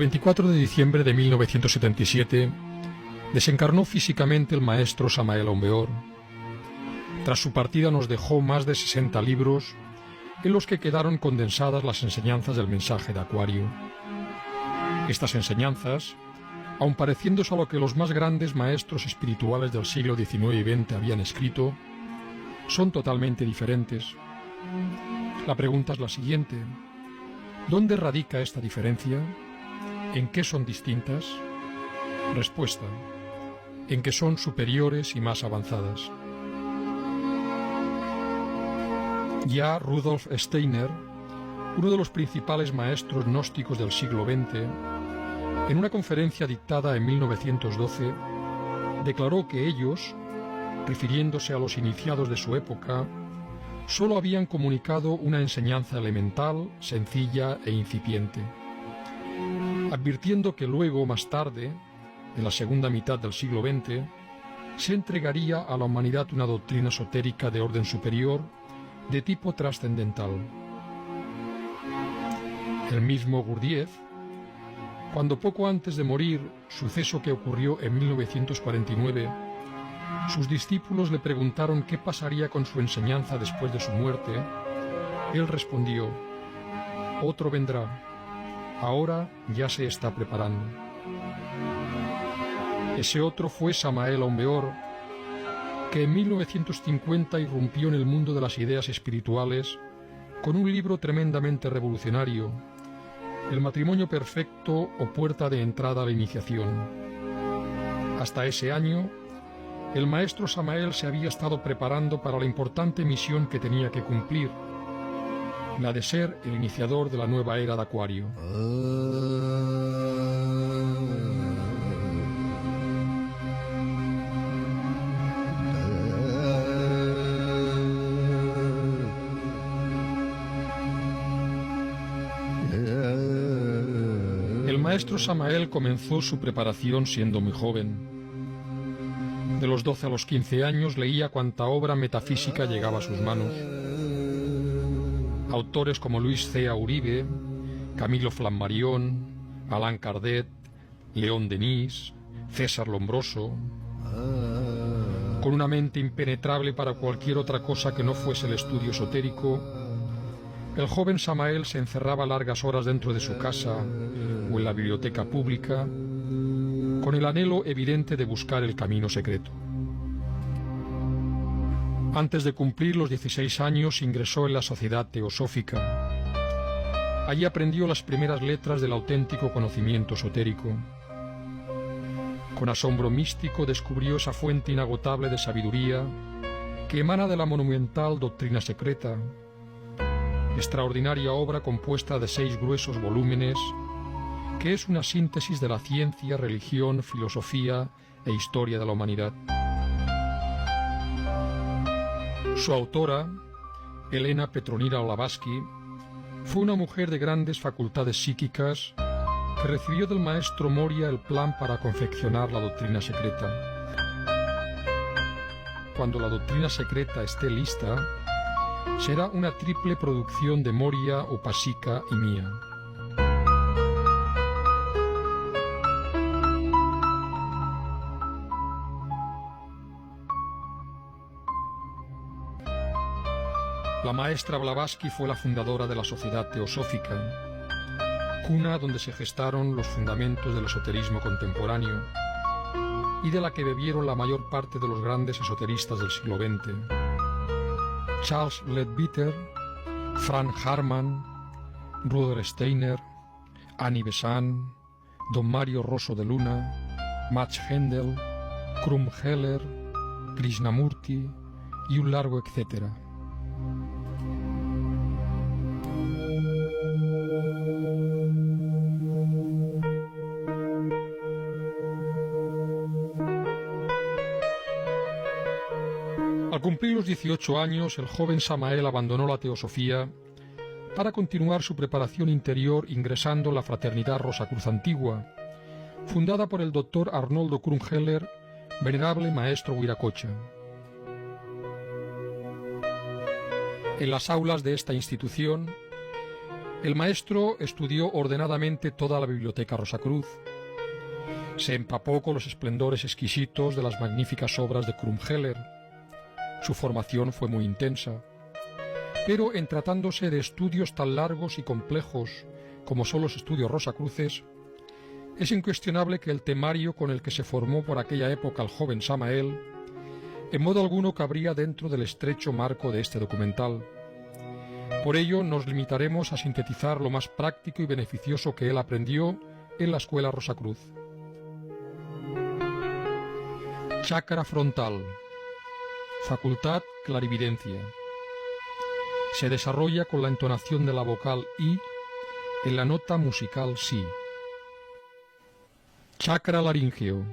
24 de diciembre de 1977 desencarnó físicamente el maestro Samael Aun Weor. Tras su partida nos dejó más de 60 libros en los que quedaron condensadas las enseñanzas del mensaje de Acuario. Estas enseñanzas, aun pareciéndose a lo que los más grandes maestros espirituales del siglo XIX y XX habían escrito, son totalmente diferentes. La pregunta es la siguiente: ¿dónde radica esta diferencia? ¿En qué son distintas? Respuesta: en que son superiores y más avanzadas. Ya Rudolf Steiner, uno de los principales maestros gnósticos del siglo XX, en una conferencia dictada en 1912, declaró que ellos, refiriéndose a los iniciados de su época, sólo habían comunicado una enseñanza elemental, sencilla e incipiente, advirtiendo que luego, más tarde, en la segunda mitad del siglo XX, se entregaría a la humanidad una doctrina esotérica de orden superior, de tipo trascendental. El mismo Gurdjieff, cuando poco antes de morir, suceso que ocurrió en 1949, sus discípulos le preguntaron qué pasaría con su enseñanza después de su muerte, él respondió: otro vendrá, ahora ya se está preparando. Ese otro fue Samael Aun Weor, que en 1950 irrumpió en el mundo de las ideas espirituales con un libro tremendamente revolucionario, El matrimonio perfecto o puerta de entrada a la iniciación. Hasta ese año, el maestro Samael se había estado preparando para la importante misión que tenía que cumplir, la de ser el iniciador de la nueva era de Acuario. El maestro Samael comenzó su preparación siendo muy joven. De los 12 a los 15 años leía cuanta obra metafísica llegaba a sus manos. Autores como Luis C. A. Uribe, Camilo Flammarion, Allan Kardec, León Denis, César Lombroso. Con una mente impenetrable para cualquier otra cosa que no fuese el estudio esotérico, el joven Samael se encerraba largas horas dentro de su casa o en la biblioteca pública, con el anhelo evidente de buscar el camino secreto. Antes de cumplir los 16 años ingresó en la Sociedad Teosófica. Allí aprendió las primeras letras del auténtico conocimiento esotérico. Con asombro místico descubrió esa fuente inagotable de sabiduría que emana de la monumental Doctrina Secreta, extraordinaria obra compuesta de 6 gruesos volúmenes, que es una síntesis de la ciencia, religión, filosofía e historia de la humanidad. Su autora, Elena Petronila Blavatsky, fue una mujer de grandes facultades psíquicas que recibió del maestro Moria el plan para confeccionar la Doctrina Secreta. Cuando la Doctrina Secreta esté lista, será una triple producción de Moria, Upasika y mía. La maestra Blavatsky fue la fundadora de la Sociedad Teosófica, cuna donde se gestaron los fundamentos del esoterismo contemporáneo y de la que bebieron la mayor parte de los grandes esoteristas del siglo XX. Charles Leadbeater, Frank Harman, Rudolf Steiner, Annie Besant, Don Mario Rosso de Luna, Max Hendel, Krum Heller, Krishnamurti y un largo etcétera. Al cumplir los 18 años, el joven Samael abandonó la teosofía para continuar su preparación interior ingresando en la Fraternidad Rosacruz Antigua, fundada por el doctor Arnoldo Krumheller, venerable maestro Huiracocha. En las aulas de esta institución, El maestro estudió ordenadamente toda la biblioteca Rosacruz. Se empapó con los esplendores exquisitos de las magníficas obras de Krumheller. Su formación fue muy intensa. Pero en tratándose de estudios tan largos y complejos como son los estudios rosacruces, es incuestionable que el temario con el que se formó por aquella época el joven Samael en modo alguno cabría dentro del estrecho marco de este documental. Por ello nos limitaremos a sintetizar lo más práctico y beneficioso que él aprendió en la escuela Rosacruz. Chakra frontal. Facultad clarividencia. Se desarrolla con la entonación de la vocal I en la nota musical Si. Chakra laríngeo.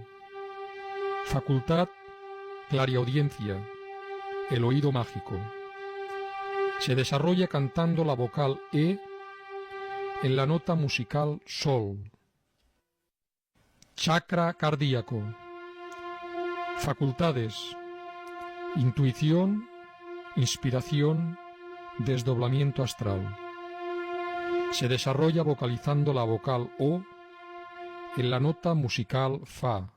Facultad clariaudiencia, el oído mágico. Se desarrolla cantando la vocal E en la nota musical Sol. Chakra cardíaco. Facultades: intuición, inspiración, desdoblamiento astral. Se desarrolla vocalizando la vocal O en la nota musical Fa.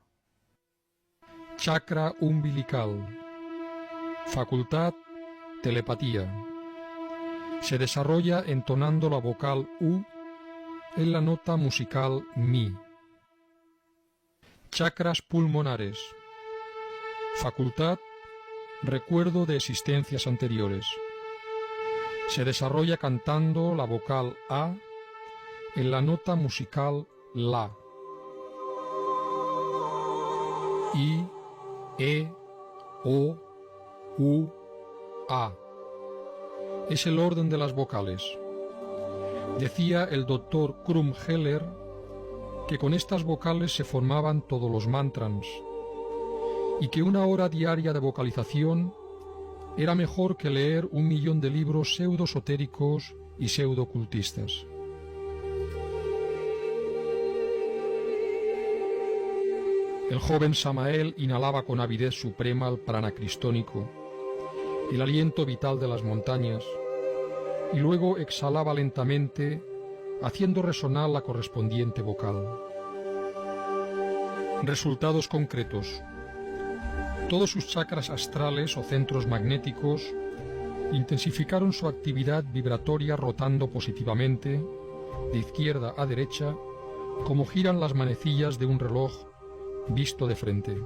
Chakra umbilical. Facultad: telepatía. Se desarrolla entonando la vocal U en la nota musical Mi. Chakras pulmonares. Facultad: recuerdo de existencias anteriores. Se desarrolla cantando la vocal A en la nota musical La. I, E, O, U, A. Es el orden de las vocales. Decía el doctor Krumheller que con estas vocales se formaban todos los mantras y que una hora diaria de vocalización era mejor que leer 1.000.000 de libros pseudo-esotéricos y pseudo-ocultistas. El joven Samael inhalaba con avidez suprema el prana cristónico, el aliento vital de las montañas, y luego exhalaba lentamente, haciendo resonar la correspondiente vocal. Resultados concretos. Todos sus chakras astrales o centros magnéticos intensificaron su actividad vibratoria rotando positivamente, de izquierda a derecha, como giran las manecillas de un reloj visto de frente.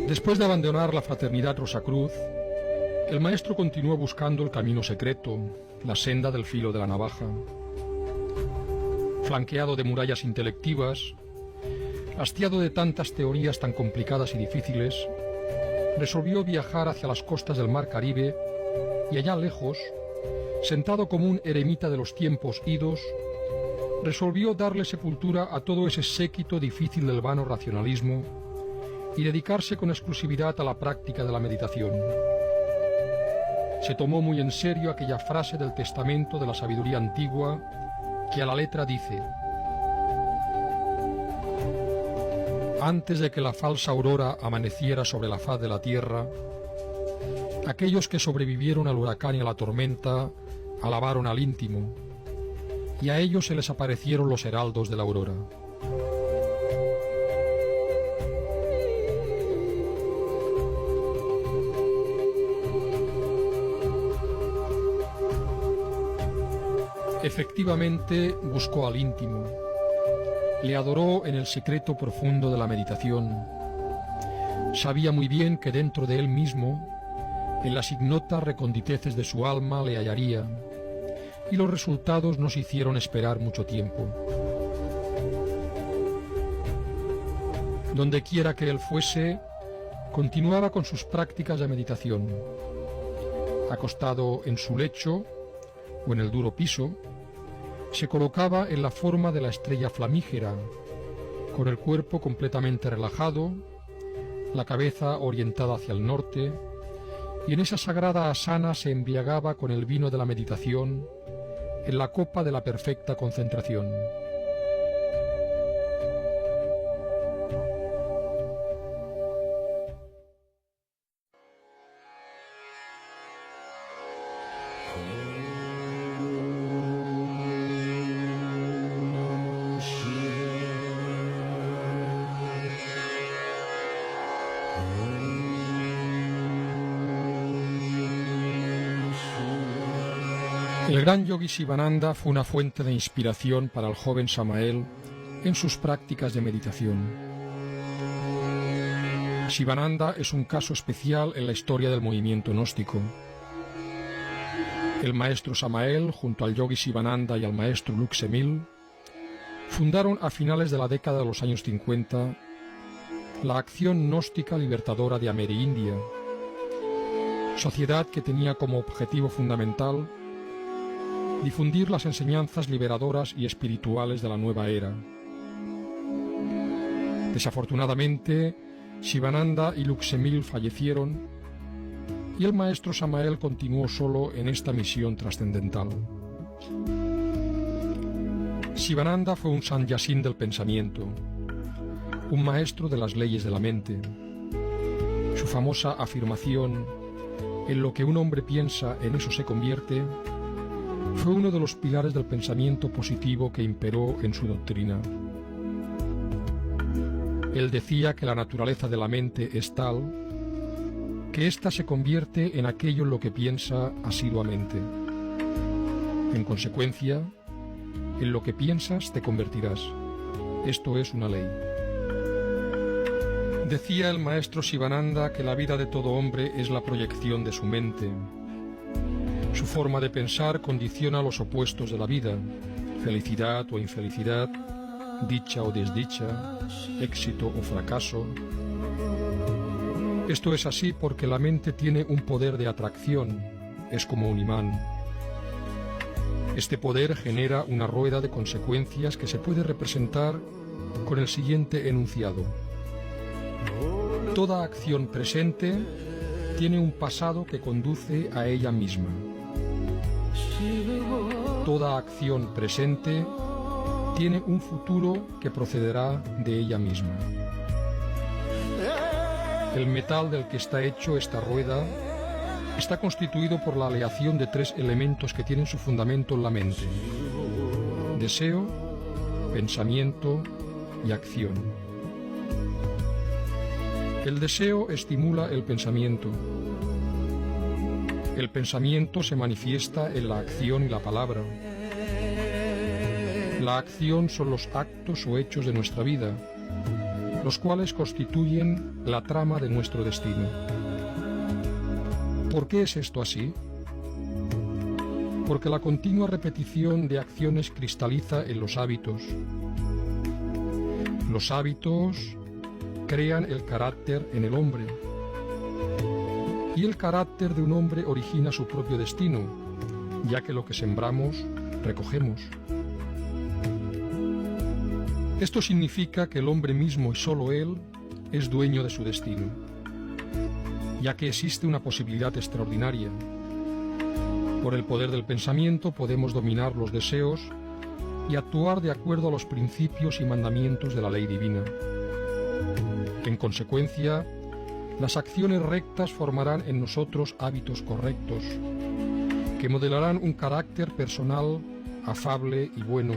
Después de abandonar la fraternidad Rosacruz, el maestro continuó buscando el camino secreto, la senda del filo de la navaja. Flanqueado de murallas intelectivas, hastiado de tantas teorías tan complicadas y difíciles, resolvió viajar hacia las costas del mar Caribe y allá lejos, sentado como un eremita de los tiempos idos, resolvió darle sepultura a todo ese séquito difícil del vano racionalismo y dedicarse con exclusividad a la práctica de la meditación. Se tomó muy en serio aquella frase del testamento de la sabiduría antigua que a la letra dice: antes de que la falsa aurora amaneciera sobre la faz de la tierra, aquellos que sobrevivieron al huracán y a la tormenta alabaron al íntimo, y a ellos se les aparecieron los heraldos de la aurora. Efectivamente buscó al íntimo, le adoró en el secreto profundo de la meditación. Sabía muy bien que dentro de él mismo, en las ignotas reconditeces de su alma, le hallaría, y los resultados no se hicieron esperar mucho tiempo. Donde quiera que él fuese, continuaba con sus prácticas de meditación. Acostado en su lecho o en el duro piso, se colocaba en la forma de la estrella flamígera, con el cuerpo completamente relajado, la cabeza orientada hacia el norte, y en esa sagrada asana se embriagaba con el vino de la meditación en la copa de la perfecta concentración. El gran yogi Sivananda fue una fuente de inspiración para el joven Samael en sus prácticas de meditación. Sivananda es un caso especial en la historia del movimiento gnóstico. El maestro Samael, junto al yogi Sivananda y al maestro Luxemil, fundaron a finales de la década de los años 50 la Acción Gnóstica Libertadora de Amerindia, sociedad que tenía como objetivo fundamental difundir las enseñanzas liberadoras y espirituales de la nueva era. Desafortunadamente, Sivananda y Luxemil fallecieron y el maestro Samael continuó solo en esta misión trascendental. Sivananda fue un sannyasin del pensamiento, un maestro de las leyes de la mente. Su famosa afirmación, en lo que un hombre piensa, en eso se convierte, fue uno de los pilares del pensamiento positivo que imperó en su doctrina. Él decía que la naturaleza de la mente es tal que ésta se convierte en aquello en lo que piensa asiduamente. En consecuencia, en lo que piensas te convertirás. Esto es una ley. Decía el maestro Sivananda que la vida de todo hombre es la proyección de su mente. Su forma de pensar condiciona los opuestos de la vida, felicidad o infelicidad, dicha o desdicha, éxito o fracaso. Esto es así porque la mente tiene un poder de atracción, es como un imán. Este poder genera una rueda de consecuencias que se puede representar con el siguiente enunciado. Toda acción presente tiene un pasado que conduce a ella misma. Toda acción presente tiene un futuro que procederá de ella misma. El metal del que está hecho esta rueda está constituido por la aleación de tres elementos que tienen su fundamento en la mente: deseo, pensamiento y acción. El deseo estimula el pensamiento. El pensamiento se manifiesta en la acción y la palabra. La acción son los actos o hechos de nuestra vida, los cuales constituyen la trama de nuestro destino. ¿Por qué es esto así? Porque la continua repetición de acciones cristaliza en los hábitos. Los hábitos crean el carácter en el hombre. Y el carácter de un hombre origina su propio destino, ya que lo que sembramos, recogemos. Esto significa que el hombre mismo y solo él es dueño de su destino, ya que existe una posibilidad extraordinaria. Por el poder del pensamiento podemos dominar los deseos y actuar de acuerdo a los principios y mandamientos de la ley divina. En consecuencia, las acciones rectas formarán en nosotros hábitos correctos, que modelarán un carácter personal, afable y bueno,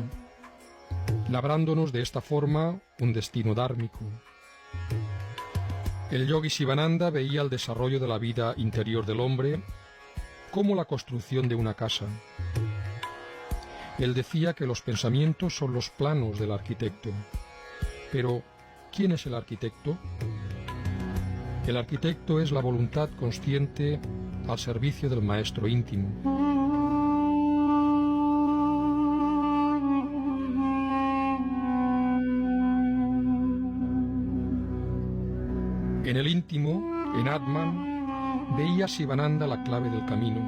labrándonos de esta forma un destino dármico. El yogi Sivananda veía el desarrollo de la vida interior del hombre como la construcción de una casa. Él decía que los pensamientos son los planos del arquitecto. Pero, ¿quién es el arquitecto? El arquitecto es la voluntad consciente al servicio del maestro íntimo. En el íntimo, en Atman, veía Sivananda la clave del camino.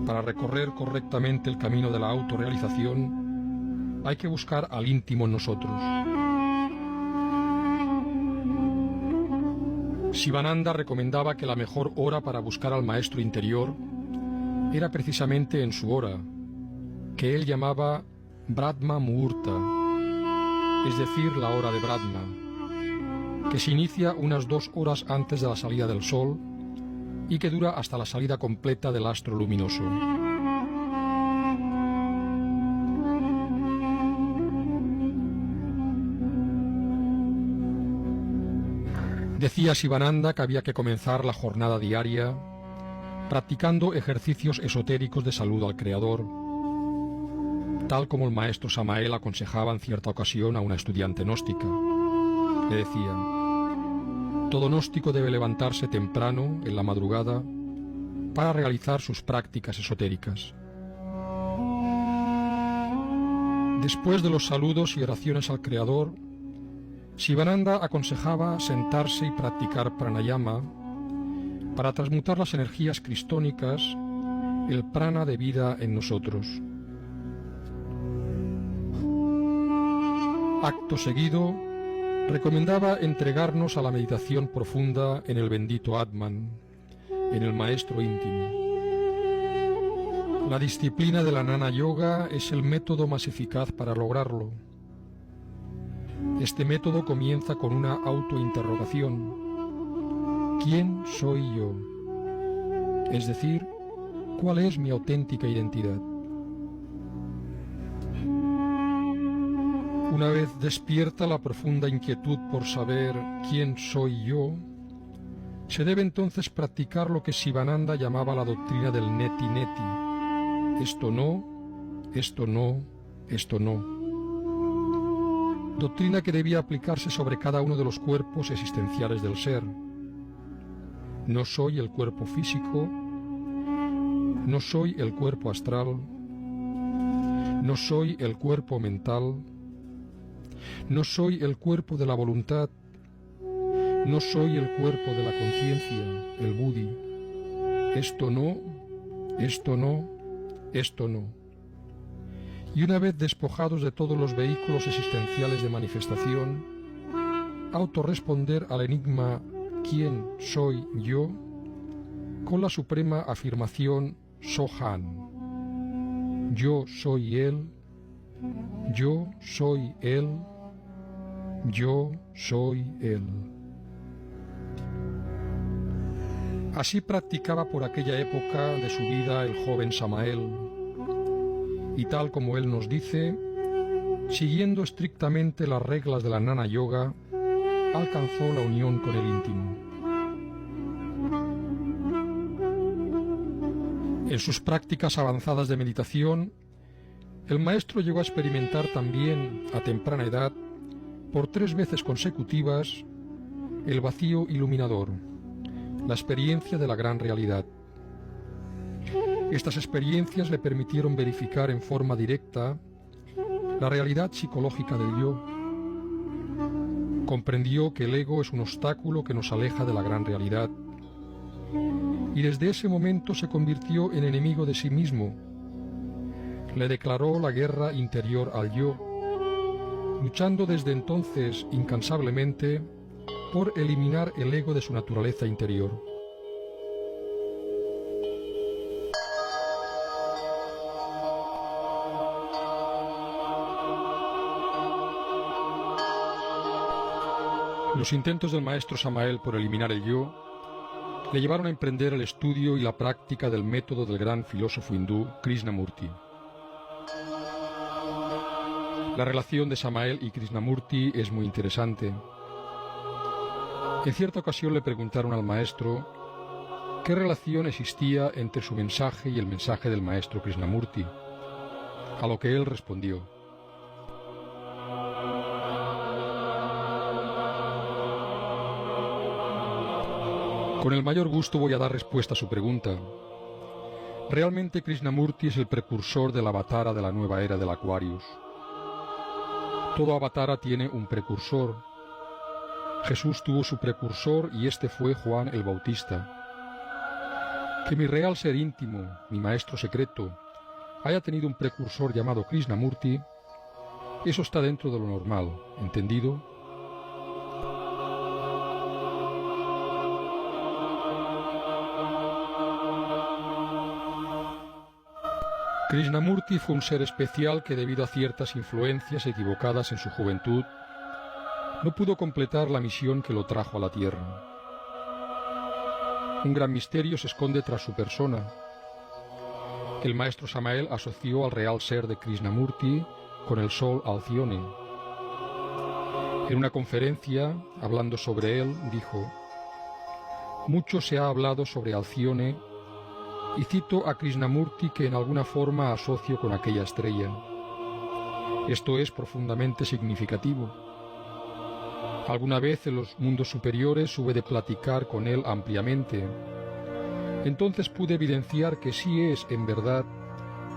Para recorrer correctamente el camino de la autorrealización, hay que buscar al íntimo en nosotros. Sivananda recomendaba que la mejor hora para buscar al maestro interior era precisamente en su hora, que él llamaba Brahma Muhurta, es decir, la hora de Brahma, que se inicia unas 2 horas antes de la salida del sol y que dura hasta la salida completa del astro luminoso. Decía Sivananda que había que comenzar la jornada diaria practicando ejercicios esotéricos de saludo al Creador, tal como el maestro Samael aconsejaba en cierta ocasión a una estudiante gnóstica. Le decía: todo gnóstico debe levantarse temprano, en la madrugada, para realizar sus prácticas esotéricas. Después de los saludos y oraciones al Creador, Sivananda aconsejaba sentarse y practicar pranayama para transmutar las energías cristónicas, el prana de vida en nosotros. Acto seguido, recomendaba entregarnos a la meditación profunda en el bendito Atman, en el Maestro íntimo. La disciplina de la Jnana Yoga es el método más eficaz para lograrlo. Este método comienza con una autointerrogación. ¿Quién soy yo? Es decir, ¿cuál es mi auténtica identidad? Una vez despierta la profunda inquietud por saber quién soy yo, se debe entonces practicar lo que Sivananda llamaba la doctrina del neti neti. Esto no, esto no, esto no. Doctrina que debía aplicarse sobre cada uno de los cuerpos existenciales del ser. No soy el cuerpo físico, no soy el cuerpo astral, no soy el cuerpo mental, no soy el cuerpo de la voluntad, no soy el cuerpo de la conciencia, el buddhi. Esto no, esto no, esto no. Y una vez despojados de todos los vehículos existenciales de manifestación, autorresponder al enigma ¿quién soy yo? Con la suprema afirmación Sohan. Yo soy él, yo soy él, yo soy él. Así practicaba por aquella época de su vida el joven Samael, y tal como él nos dice, siguiendo estrictamente las reglas de la Jnana Yoga, alcanzó la unión con el íntimo. En sus prácticas avanzadas de meditación, el maestro llegó a experimentar también, a temprana edad, por 3 veces consecutivas, el vacío iluminador, la experiencia de la gran realidad. Estas experiencias le permitieron verificar en forma directa la realidad psicológica del yo. Comprendió que el ego es un obstáculo que nos aleja de la gran realidad, y desde ese momento se convirtió en enemigo de sí mismo. Le declaró la guerra interior al yo, luchando desde entonces incansablemente por eliminar el ego de su naturaleza interior. Los intentos del maestro Samael por eliminar el yo le llevaron a emprender el estudio y la práctica del método del gran filósofo hindú Krishnamurti. La relación de Samael y Krishnamurti es muy interesante. En cierta ocasión le preguntaron al maestro qué relación existía entre su mensaje y el mensaje del maestro Krishnamurti, a lo que él respondió: con el mayor gusto voy a dar respuesta a su pregunta. Realmente Krishnamurti es el precursor del avatara de la nueva era del Aquarius. Todo avatara tiene un precursor. Jesús tuvo su precursor y este fue Juan el Bautista. Que mi real ser íntimo, mi maestro secreto, haya tenido un precursor llamado Krishnamurti, eso está dentro de lo normal, ¿entendido? Krishnamurti fue un ser especial que, debido a ciertas influencias equivocadas en su juventud, no pudo completar la misión que lo trajo a la Tierra. Un gran misterio se esconde tras su persona. El maestro Samael asoció al real ser de Krishnamurti con el sol Alcione. En una conferencia, hablando sobre él, dijo: «Mucho se ha hablado sobre Alcione y cito a Krishnamurti que en alguna forma asocio con aquella estrella. Esto es profundamente significativo. Alguna vez en los mundos superiores hube de platicar con él ampliamente. Entonces pude evidenciar que sí es, en verdad,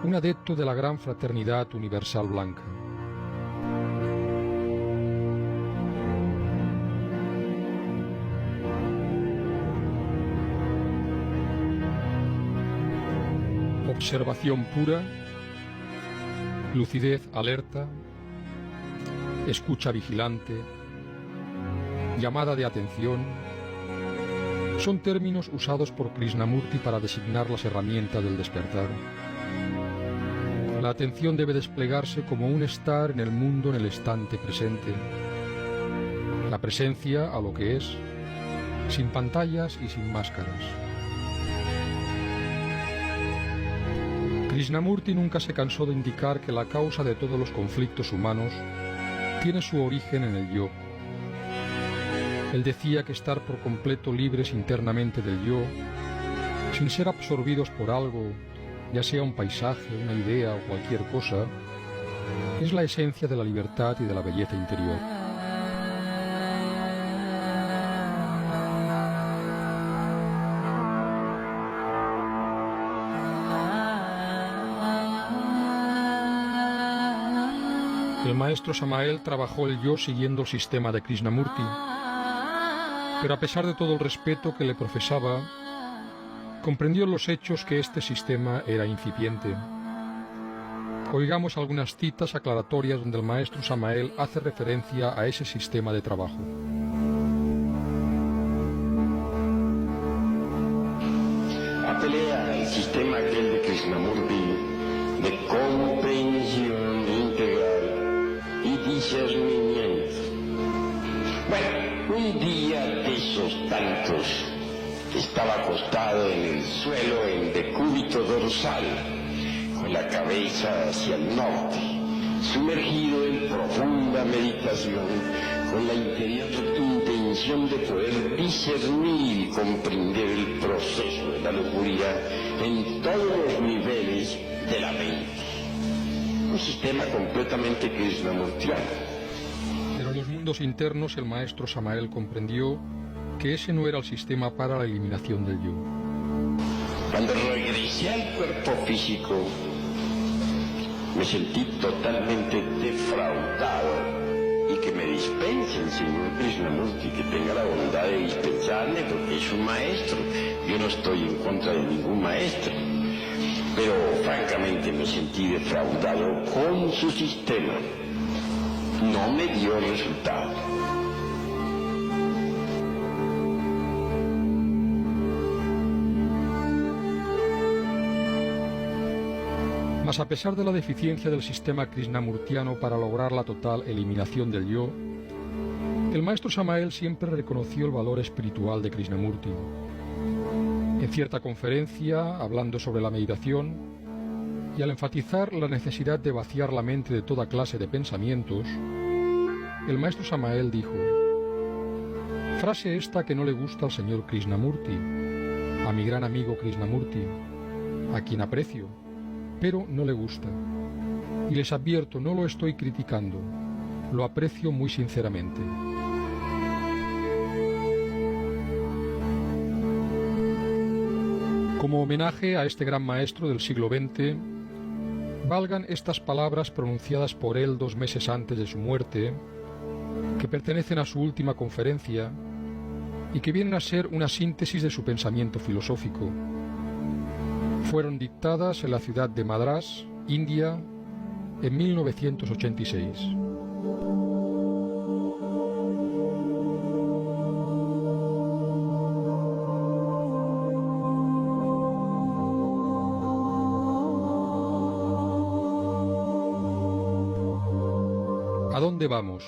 un adepto de la gran fraternidad universal blanca». Observación pura, lucidez alerta, escucha vigilante, llamada de atención, son términos usados por Krishnamurti para designar las herramientas del despertar. La atención debe desplegarse como un estar en el mundo en el instante presente. La presencia a lo que es, sin pantallas y sin máscaras. Krishnamurti nunca se cansó de indicar que la causa de todos los conflictos humanos tiene su origen en el yo. Él decía que estar por completo libres internamente del yo, sin ser absorbidos por algo, ya sea un paisaje, una idea o cualquier cosa, es la esencia de la libertad y de la belleza interior. El maestro Samael trabajó el yo siguiendo el sistema de Krishnamurti, pero a pesar de todo el respeto que le profesaba, comprendió en los hechos que este sistema era incipiente. Oigamos algunas citas aclaratorias donde el maestro Samael hace referencia a ese sistema de trabajo. Apelé al sistema aquel de Krishnamurti de comprensión integral y discernimiento. Bueno, un día de esos tantos estaba acostado en el suelo en decúbito dorsal, con la cabeza hacia el norte, sumergido en profunda meditación, con la interior intención de poder discernir y comprender el proceso de la lujuria en todos los niveles de la mente. Un sistema completamente krishnamurtiano. Pero en los mundos internos el maestro Samael comprendió que ese no era el sistema para la eliminación del yo. Cuando regresé al cuerpo físico, me sentí totalmente defraudado, y que me dispense el señor Krishnamurti, que tenga la bondad de dispensarme, porque es un maestro. Yo no estoy en contra de ningún maestro, pero francamente me sentí defraudado con su sistema. No me dio resultado. Mas a pesar de la deficiencia del sistema krishnamurtiano para lograr la total eliminación del yo, el maestro Samael siempre reconoció el valor espiritual de Krishnamurti. En cierta conferencia, hablando sobre la meditación, y al enfatizar la necesidad de vaciar la mente de toda clase de pensamientos, el maestro Samael dijo: frase esta que no le gusta al señor Krishnamurti, a mi gran amigo Krishnamurti, a quien aprecio, pero no le gusta. Y les advierto, no lo estoy criticando, lo aprecio muy sinceramente. Como homenaje a este gran maestro del siglo XX, valgan estas palabras pronunciadas por él 2 meses antes de su muerte, que pertenecen a su última conferencia y que vienen a ser una síntesis de su pensamiento filosófico. Fueron dictadas en la ciudad de Madrás, India, en 1986. ¿A dónde vamos?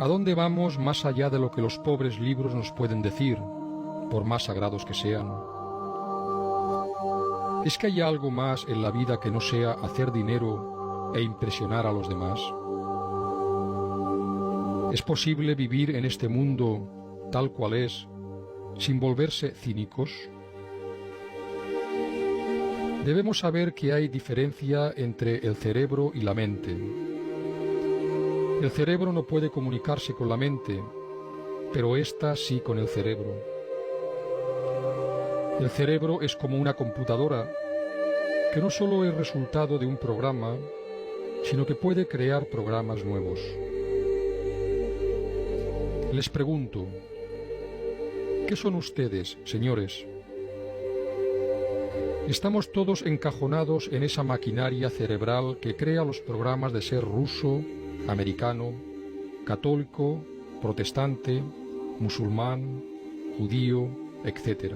¿A dónde vamos más allá de lo que los pobres libros nos pueden decir, por más sagrados que sean? ¿Es que hay algo más en la vida que no sea hacer dinero e impresionar a los demás? ¿Es posible vivir en este mundo tal cual es, sin volverse cínicos? Debemos saber que hay diferencia entre el cerebro y la mente. El cerebro no puede comunicarse con la mente, pero ésta sí con el cerebro. El cerebro es como una computadora que no solo es resultado de un programa, sino que puede crear programas nuevos. Les pregunto, ¿qué son ustedes, señores? Estamos todos encajonados en esa maquinaria cerebral que crea los programas de ser ruso, americano, católico, protestante, musulmán, judío, etc.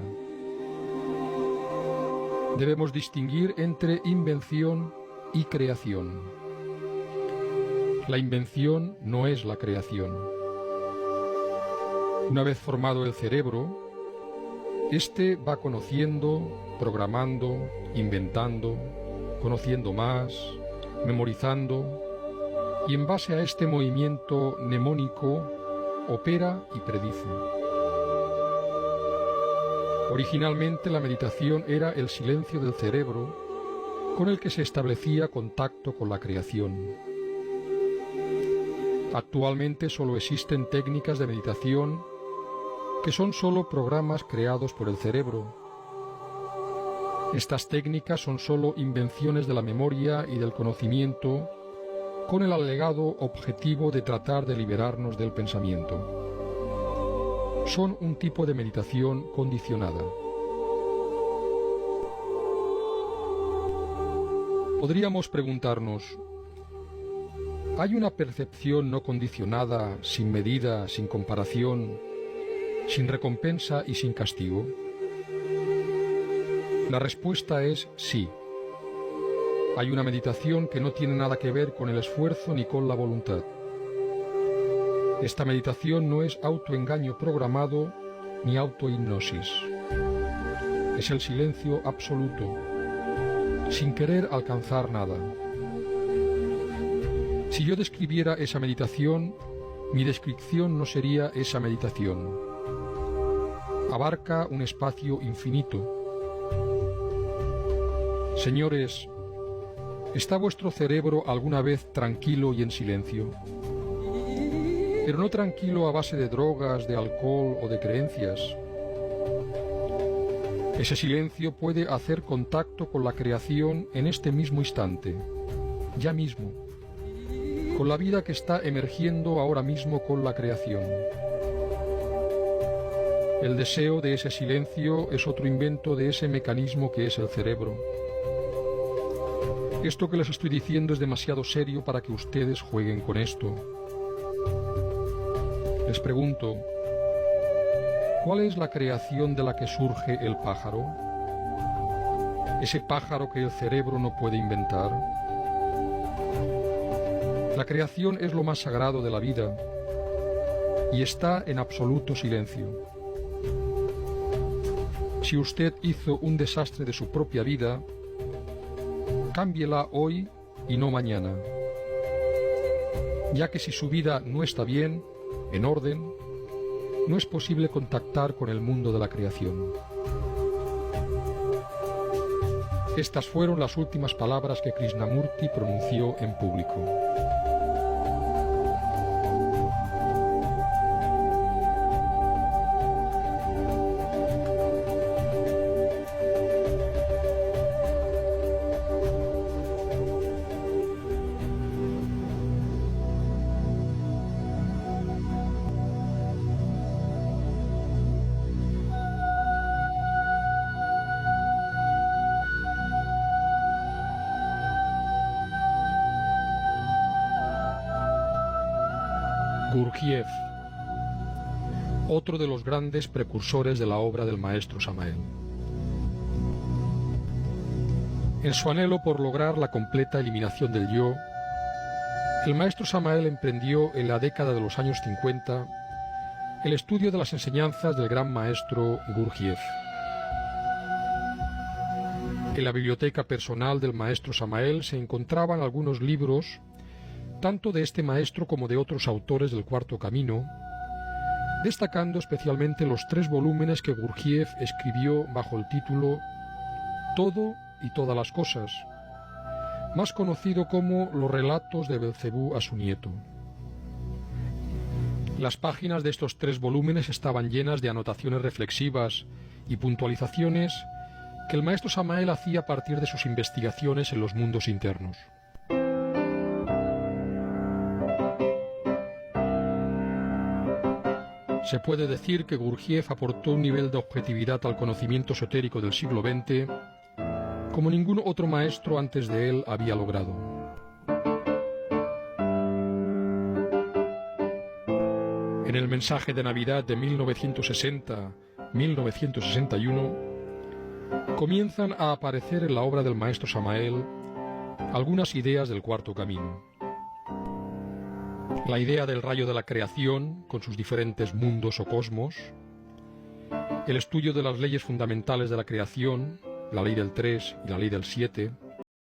Debemos distinguir entre invención y creación. La invención no es la creación. Una vez formado el cerebro, éste va conociendo, programando, inventando, conociendo más, memorizando, y en base a este movimiento mnemónico opera y predice. Originalmente la meditación era el silencio del cerebro con el que se establecía contacto con la creación. Actualmente solo existen técnicas de meditación que son solo programas creados por el cerebro. Estas técnicas son solo invenciones de la memoria y del conocimiento con el alegado objetivo de tratar de liberarnos del pensamiento. Son un tipo de meditación condicionada. Podríamos preguntarnos, ¿hay una percepción no condicionada, sin medida, sin comparación, sin recompensa y sin castigo? La respuesta es sí. Hay una meditación que no tiene nada que ver con el esfuerzo ni con la voluntad. Esta meditación no es autoengaño programado ni autohipnosis. Es el silencio absoluto, sin querer alcanzar nada. Si yo describiera esa meditación, mi descripción no sería esa meditación. Abarca un espacio infinito. Señores, ¿está vuestro cerebro alguna vez tranquilo y en silencio? Pero no tranquilo a base de drogas, de alcohol o de creencias. Ese silencio puede hacer contacto con la creación en este mismo instante, ya mismo, con la vida que está emergiendo ahora mismo con la creación. El deseo de ese silencio es otro invento de ese mecanismo que es el cerebro. Esto que les estoy diciendo es demasiado serio para que ustedes jueguen con esto. Les pregunto, ¿cuál es la creación de la que surge el pájaro? Ese pájaro que el cerebro no puede inventar. La creación es lo más sagrado de la vida y está en absoluto silencio. Si usted hizo un desastre de su propia vida, cámbiela hoy y no mañana, ya que si su vida no está bien, en orden, no es posible contactar con el mundo de la creación. Estas fueron las últimas palabras que Krishnamurti pronunció en público. Gurdjieff, otro de los grandes precursores de la obra del maestro Samael. En su anhelo por lograr la completa eliminación del yo, el maestro Samael emprendió en la década de los años 50 el estudio de las enseñanzas del gran maestro Gurdjieff. En la biblioteca personal del maestro Samael se encontraban algunos libros, tanto de este maestro como de otros autores del Cuarto Camino, destacando especialmente los 3 volúmenes que Gurdjieff escribió bajo el título Todo y todas las cosas, más conocido como Los relatos de Belcebú a su nieto. Las páginas de estos 3 volúmenes estaban llenas de anotaciones reflexivas y puntualizaciones que el maestro Samael hacía a partir de sus investigaciones en los mundos internos. Se puede decir que Gurdjieff aportó un nivel de objetividad al conocimiento esotérico del siglo XX como ningún otro maestro antes de él había logrado. En el mensaje de Navidad de 1960-1961 comienzan a aparecer en la obra del maestro Samael algunas ideas del Cuarto Camino. La idea del rayo de la creación, con sus diferentes mundos o cosmos, el estudio de las leyes fundamentales de la creación, la ley del 3 y la ley del 7,